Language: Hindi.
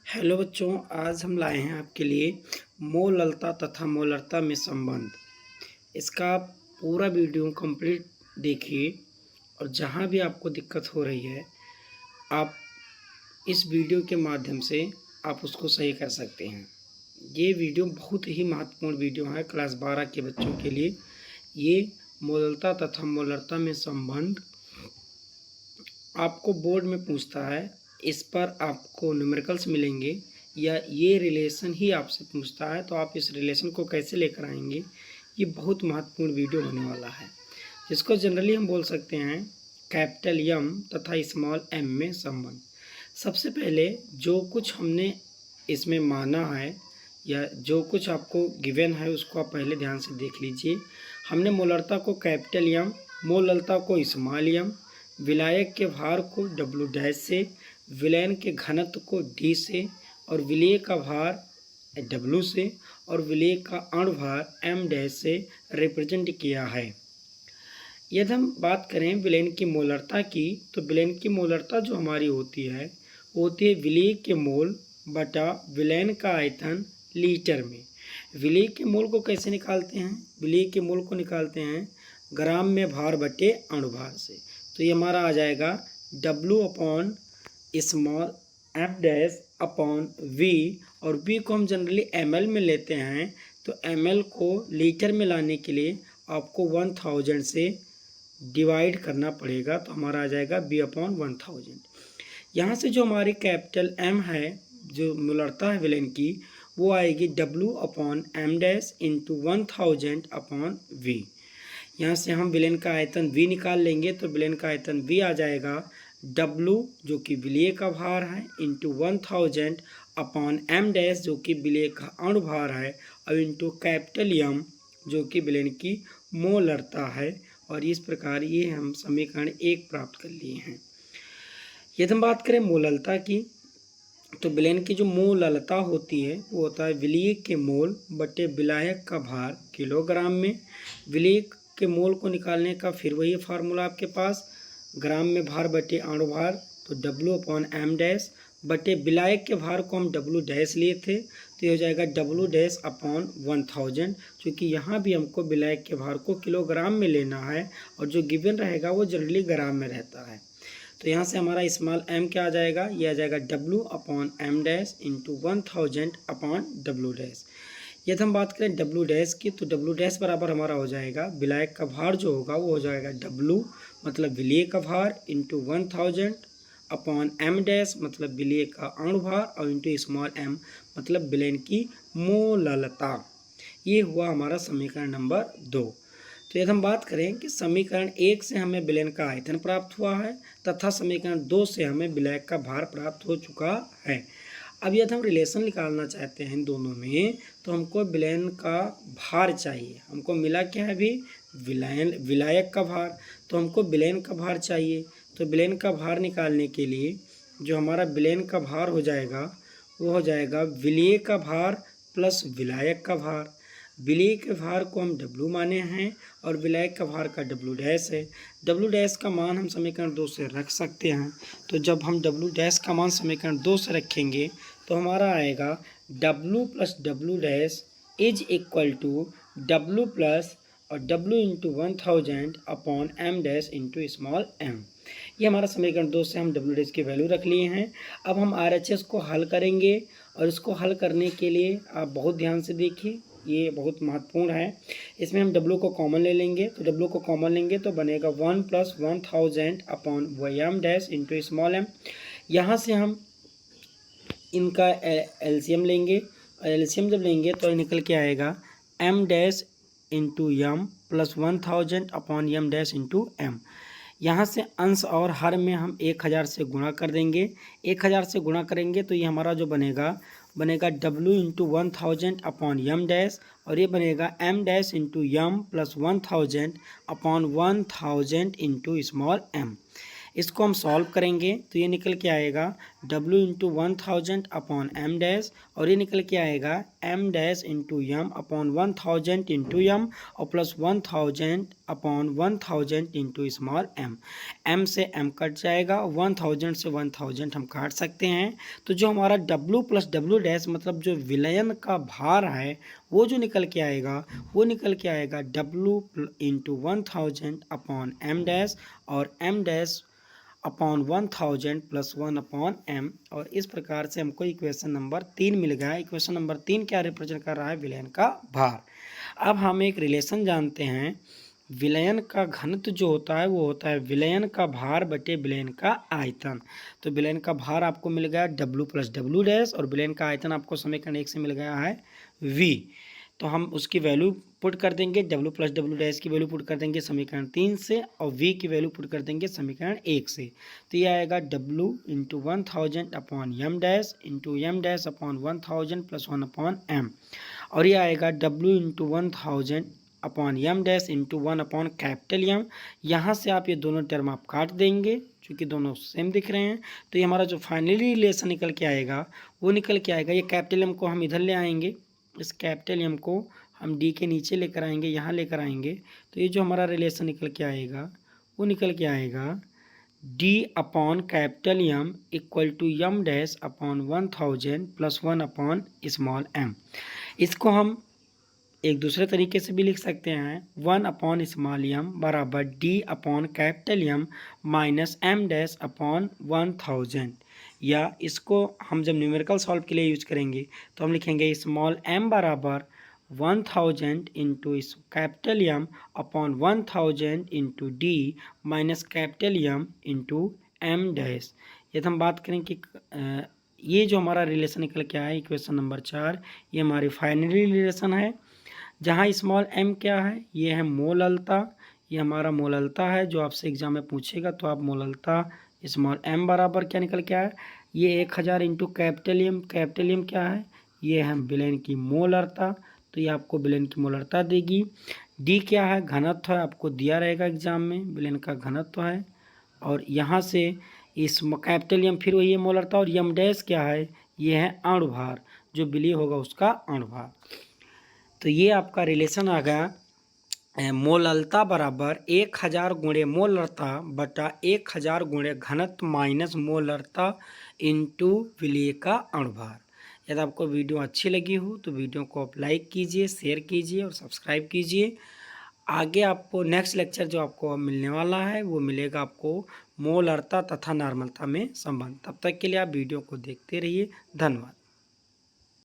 हेलो बच्चों, आज हम लाए हैं आपके लिए मोललता तथा मोलरता में संबंध। इसका आप पूरा वीडियो कंप्लीट देखिए और जहाँ भी आपको दिक्कत हो रही है आप इस वीडियो के माध्यम से आप उसको सही कर सकते हैं। ये वीडियो बहुत ही महत्वपूर्ण वीडियो है क्लास 12 के बच्चों के लिए। ये मोललता तथा मोलरता में संबंध आपको बोर्ड में पूछता है, इस पर आपको न्यूमेरिकल्स मिलेंगे या ये रिलेशन ही आपसे पूछता है तो आप इस रिलेशन को कैसे लेकर आएंगे। ये बहुत महत्वपूर्ण वीडियो होने वाला है जिसको जनरली हम बोल सकते हैं कैपिटल एम तथा स्मॉल एम में संबंध। सबसे पहले जो कुछ हमने इसमें माना है या जो कुछ आपको गिवन है उसको आप पहले ध्यान से देख लीजिए। हमने मोलरता को कैपिटल एम, मोललता को स्मॉल एम, विलायक के भार को डब्ल्यू डैश से, विलयन के घनत्व को डी से और विलेय का भार डब्ल्यू से और विलेय का अणुभार एम डैश से रिप्रेजेंट किया है। यदि हम बात करें विलयन की मोलरता की तो विलयन की मोलरता जो हमारी होती है वो होती है विलेय के मोल बटा विलयन का आयतन लीटर में। विलेय के मोल को कैसे निकालते हैं? विलेय के मोल को निकालते हैं ग्राम में भार बटे अणुभार से। तो ये हमारा आ जाएगा W upon small m dash upon v, और वी को हम जनरली ml में लेते हैं तो ml को लीटर में लाने के लिए आपको 1000 से डिवाइड करना पड़ेगा तो हमारा आ जाएगा b अपॉन 1000। यहाँ से जो हमारी कैपिटल M है जो मोलरता है विलयन की वो आएगी W upon m dash into 1000 upon v. यहाँ से हम विलयन का आयतन V निकाल लेंगे तो विलयन का आयतन V आ जाएगा W जो कि विलेय का भार है इंटू 1000 अपॉन एम डैश जो कि विलेय का अणुभार है और इंटू कैपिटल M जो कि विलयन की मोलरता है। और इस प्रकार ये हम समीकरण 1 प्राप्त कर लिए हैं। यदि हम बात करें मोललता की तो विलयन की जो मोललता होती है वो होता है विलेय के मोल बटे विलायक का भार किलोग्राम में। विलेय के मोल को निकालने का फिर वही फार्मूला आपके पास, ग्राम में भार बटे अणुभार तो W अपॉन एम डैश बटे विलायक के भार को हम W डैश लिए थे तो ये हो जाएगा W डैश अपॉन 1000, क्योंकि यहाँ भी हमको विलायक के भार को किलोग्राम में लेना है और जो गिवन रहेगा वो जनरली ग्राम में रहता है। तो यहाँ से हमारा स्मॉल m क्या आ जाएगा? ये आ जाएगा W upon m dash into 1000 upon W dash. यदि हम बात करें W डैश की तो W डैश बराबर हमारा हो जाएगा विलायक का भार जो होगा वो हो जाएगा W मतलब विलेय का भार इंटू 1000 अपॉन एम डैश मतलब विलेय का अणुभार और इंटू स्मॉल m मतलब विलयन की मोललता। ये हुआ हमारा समीकरण नंबर 2। तो यदि हम बात करें कि समीकरण 1 से हमें विलयन का आयतन प्राप्त हुआ है तथा समीकरण 2 से हमें विलायक का भार प्राप्त हो चुका है। अब यदि हम रिलेशन निकालना चाहते हैं इन दोनों में तो हमको विलयन का भार चाहिए। हमको मिला क्या है अभी? विलायक का भार, तो हमको विलयन का भार चाहिए। तो विलयन का भार निकालने के लिए जो हमारा विलयन का भार हो जाएगा वो हो जाएगा विलेय का भार प्लस विलायक का भार। विलेय के भार को हम W माने हैं और विलायक का भार का W डैश है। W डैश का मान हम समीकरण 2 से रख सकते हैं। तो जब हम W डैश का मान समीकरण 2 से रखेंगे तो हमारा आएगा W plus W dash is equal to W plus और W into 1000 upon m dash into small m। ये हमारा समीकरण 2 से हम W डैश की वैल्यू रख लिए हैं। अब हम RHS को हल करेंगे और इसको हल करने के लिए आप बहुत ध्यान से देखिए, ये बहुत महत्वपूर्ण है। इसमें हम W को कॉमन ले लेंगे तो W को कॉमन लेंगे तो बनेगा 1 plus 1000 upon m dash into small m। यहाँ से हम इनका LCM लेंगे और LCM जब लेंगे तो निकल के आएगा m dash into m plus 1000 upon m dash into m। यहाँ से अंश और हर में हम 1000 से गुणा कर देंगे। 1000 से गुणा करेंगे तो ये हमारा जो बनेगा W into 1000 upon m dash और ये बनेगा m dash into m plus 1000 upon 1000 into small m। इसको हम सॉल्व करेंगे तो ये निकल के आएगा W into 1000 upon m dash, और ये निकल के आएगा m dash into m upon 1000 into m और plus 1000 upon 1000 into small m से m कट जाएगा, 1000 से 1000 हम काट सकते हैं। तो जो हमारा W प्लस W डैश मतलब जो विलयन का भार है वो जो निकल के आएगा वो निकल के आएगा W into 1000 upon m dash और m dash upon 1000 plus 1 upon m। और इस प्रकार से हमको इक्वेशन नंबर 3 मिल गया। इक्वेशन नंबर 3 क्या रिप्रेजेंट कर रहा है? विलयन का भार। अब हम एक रिलेशन जानते हैं, विलयन का घनत्व जो होता है वो होता है विलयन का भार बटे विलयन का आयतन। तो विलयन का भार आपको मिल गया W प्लस W डैश और विलयन का आयतन आपको समीकरण 1 से मिल गया है V। तो हम उसकी वैल्यू पुट कर देंगे, W प्लस W डैश की वैल्यू पुट कर देंगे समीकरण 3 से और V की वैल्यू पुट कर देंगे समीकरण 1 से। तो ये आएगा W into 1000 upon m dash into m dash upon 1000 plus 1 upon m, और ये आएगा W into 1000 upon m dash into 1 upon capital M। यहाँ से आप ये दोनों टर्म आप काट देंगे क्योंकि दोनों सेम दिख रहे हैं। तो ये हमारा जो फाइनली रिलेशन निकल के आएगा वो निकल के आएगा, ये कैपिटल M को हम इधर ले आएंगे, इस कैपिटल M को हम D के नीचे लेकर आएंगे, यहाँ लेकर आएंगे। तो ये जो हमारा रिलेशन निकल के आएगा वो निकल के आएगा D upon capital M equal to m dash upon 1000 plus 1 upon small m। इसको हम एक दूसरे तरीके से भी लिख सकते हैं, 1 अपॉन स्मॉल m बराबर D upon capital M minus m dash upon 1000। या इसको हम जब न्यूमेरिकल सॉल्व के लिए यूज करेंगे तो हम लिखेंगे स्मॉल m बराबर 1000 इंटू इस capital M upon 1000 into D minus capital M into m dash. यदि हम बात करें कि ये जो हमारा रिलेशन निकल के आया इक्वेशन नंबर 4, ये हमारी फाइनली रिलेशन है। जहाँ स्मॉल m क्या है? ये है मोललता, ये हमारा मोललता है जो आपसे एग्जाम में पूछेगा। तो आप मोललता स्मॉल m बराबर क्या निकल के आया? ये 1000 into capital M, capital M क्या है? ये है विलयन की मोलरता, तो ये आपको विलयन की मोलरता देगी। D क्या है? घनत्व है, आपको दिया रहेगा एग्जाम में, विलयन का घनत्व है। और यहाँ से इस कैपिटल M फिर वही है मोलरता, और m डैश क्या है? ये है अणुभार, जो विलय होगा उसका अणुभार। तो ये आपका रिलेशन आ गया मोललता बराबर 1000 गुणे मोलरता बटा 1000 गुणे घनत्व माइनस मोलरता इंटू विलय का अणुभार। यदि आपको वीडियो अच्छी लगी हो तो वीडियो को आप लाइक कीजिए, शेयर कीजिए और सब्सक्राइब कीजिए। आगे आपको नेक्स्ट लेक्चर जो आपको मिलने वाला है वो मिलेगा आपको मोलरता तथा नॉर्मलता में संबंध। तब तक के लिए आप वीडियो को देखते रहिए। धन्यवाद।